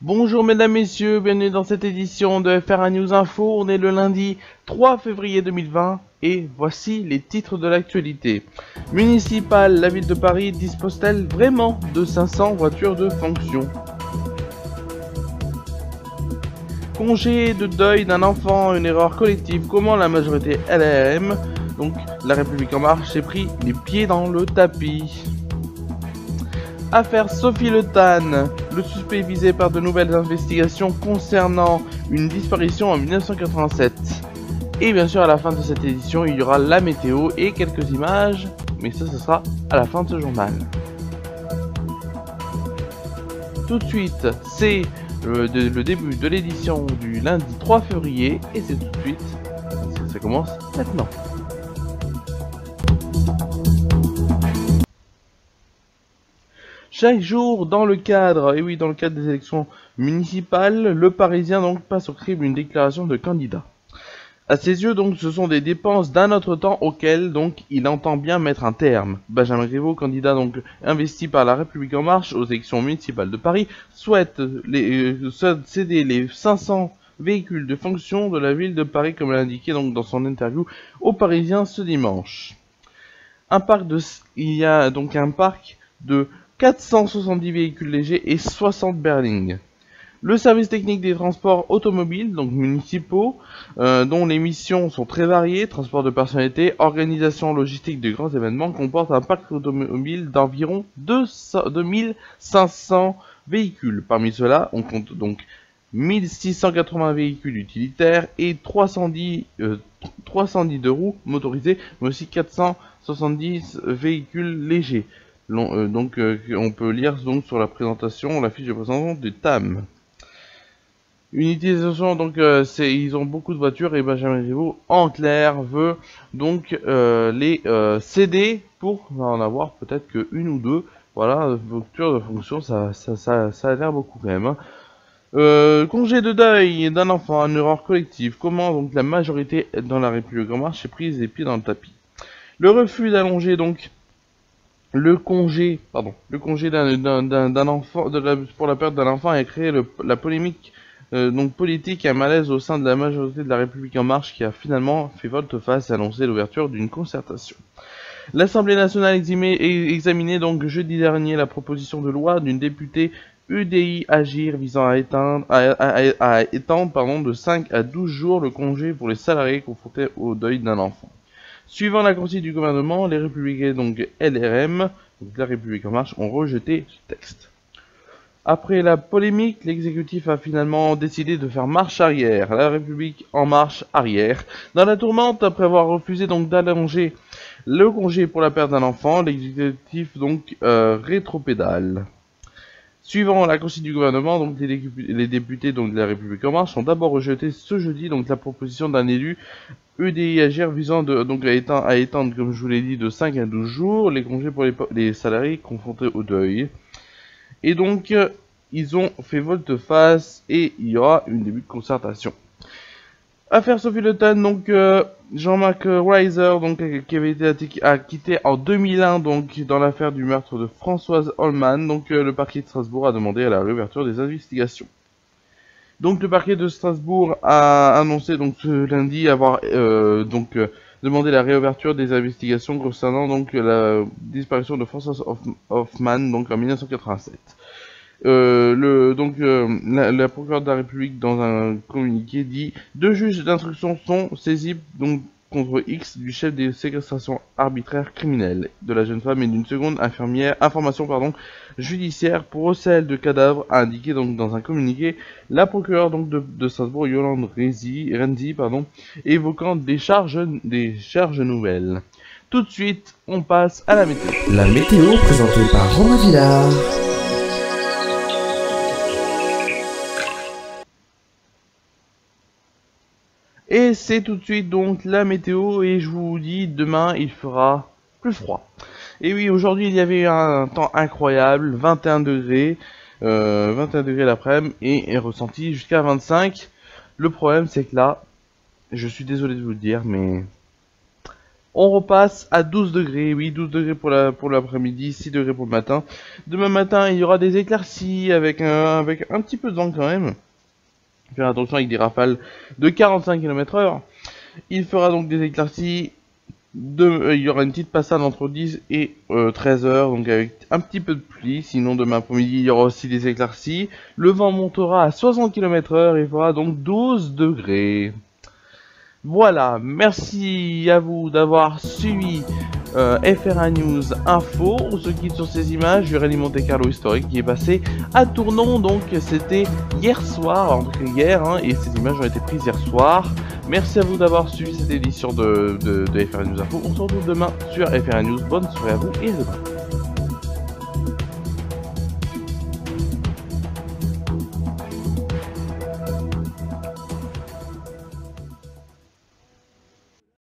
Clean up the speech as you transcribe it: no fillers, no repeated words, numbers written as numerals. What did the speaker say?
Bonjour mesdames, messieurs, bienvenue dans cette édition de FR1 News Info. On est le lundi 3 février 2020 et voici les titres de l'actualité. Municipal, la ville de Paris dispose-t-elle vraiment de 500 voitures de fonction? Congé de deuil d'un enfant, une erreur collective, comment la majorité LRM, donc La République En Marche, s'est pris les pieds dans le tapis. Affaire Sophie Le Tan, le suspect visé par de nouvelles investigations concernant une disparition en 1987. Et bien sûr à la fin de cette édition il y aura la météo et quelques images, mais ça ce sera à la fin de ce journal. Tout de suite c'est le début de l'édition du lundi 3 février et c'est tout de suite, ça commence maintenant. Chaque jour, dans le cadre des élections municipales, le Parisien donc passe au crible une déclaration de candidat. À ses yeux, donc, ce sont des dépenses d'un autre temps auxquelles donc il entend bien mettre un terme. Benjamin Griveaux, candidat donc investi par La République En Marche aux élections municipales de Paris, souhaite céder les 500 véhicules de fonction de la ville de Paris, comme l'a indiqué donc dans son interview aux Parisiens ce dimanche. Il y a donc un parc de 470 véhicules légers et 60 berlines. Le service technique des transports automobiles, donc municipaux, dont les missions sont très variées, transport de personnalités, organisation logistique de grands événements, comporte un parc automobile d'environ 2500 véhicules. Parmi ceux-là, on compte donc 1680 véhicules utilitaires et 310 de roues motorisées, mais aussi 470 véhicules légers. On peut lire donc sur la présentation, la fiche de présentation du TAM. Une utilisation, donc ils ont beaucoup de voitures et Benjamin Griveaux en clair veut donc les céder pour en avoir peut-être que une ou deux. Voilà, voiture de fonction, ça a l'air beaucoup quand même. Congé de deuil d'un enfant, une erreur collective. Comment donc la majorité dans La République En Marche s'est prise les pieds dans le tapis. Le refus d'allonger donc le congé d'un enfant pour la perte d'un enfant a créé la polémique politique et un malaise au sein de la majorité de La République En Marche qui a finalement fait volte-face et annoncé l'ouverture d'une concertation. L'Assemblée nationale examinait donc jeudi dernier la proposition de loi d'une députée UDI Agir visant à étendre de 5 à 12 jours le congé pour les salariés confrontés au deuil d'un enfant. Suivant la consigne du gouvernement, les républicains donc LRM, donc La République En Marche, ont rejeté ce texte. Après la polémique, l'exécutif a finalement décidé de faire marche arrière. La République En Marche arrière. Dans la tourmente, après avoir refusé donc d'allonger le congé pour la perte d'un enfant, l'exécutif donc rétropédale. Suivant la consigne du gouvernement, donc les députés donc de La République En Marche ont d'abord rejeté ce jeudi donc la proposition d'un élu UDI Agir visant à étendre, comme je vous l'ai dit, de 5 à 12 jours les congés pour les salariés confrontés au deuil. Et donc, ils ont fait volte-face et il y aura une début de concertation. Affaire Sophie Le Tan, donc Jean-Marc Reiser, donc qui avait été acquitté en 2001 donc dans l'affaire du meurtre de Françoise Holman. Donc le parquet de Strasbourg a demandé à la réouverture des investigations. Donc le parquet de Strasbourg a annoncé donc ce lundi avoir demandé la réouverture des investigations concernant donc la disparition de Françoise Hoffmann donc en 1987. La procureure de la République dans un communiqué dit 2 juges d'instruction sont saisis donc contre X du chef des séquestrations arbitraires criminelles de la jeune femme et d'une seconde information judiciaire pour recel de cadavres, a indiqué donc dans un communiqué la procureure donc de Strasbourg Yolande Renzi évoquant des charges nouvelles. Tout de suite, on passe à la météo. La météo présentée par Romain Villard. Et c'est tout de suite donc la météo et je vous dis demain il fera plus froid. Et oui, aujourd'hui il y avait un temps incroyable, 21 degrés l'après-midi et ressenti jusqu'à 25. Le problème c'est que là, je suis désolé de vous le dire, mais On repasse à 12 degrés, oui 12 degrés pour l'après-midi, 6 degrés pour le matin. Demain matin il y aura des éclaircies avec un petit peu de vent quand même. Faire attention avec des rafales de 45 km/h. Il fera donc des éclaircies, il y aura une petite passade entre 10 et 13 heures, donc avec un petit peu de pluie. Sinon demain après-midi il y aura aussi des éclaircies. Le vent montera à 60 km/h et fera donc 12 degrés. Voilà, merci à vous d'avoir suivi FR1 News Info. On se quitte sur ces images du Rallye Monte Carlo historique qui est passé à Tournon, donc c'était hier soir, en tout cas hier, hein, et ces images ont été prises hier soir. Merci à vous d'avoir suivi cette édition de FR1 News Info. On se retrouve demain sur FR1 News. Bonne soirée à vous et à demain.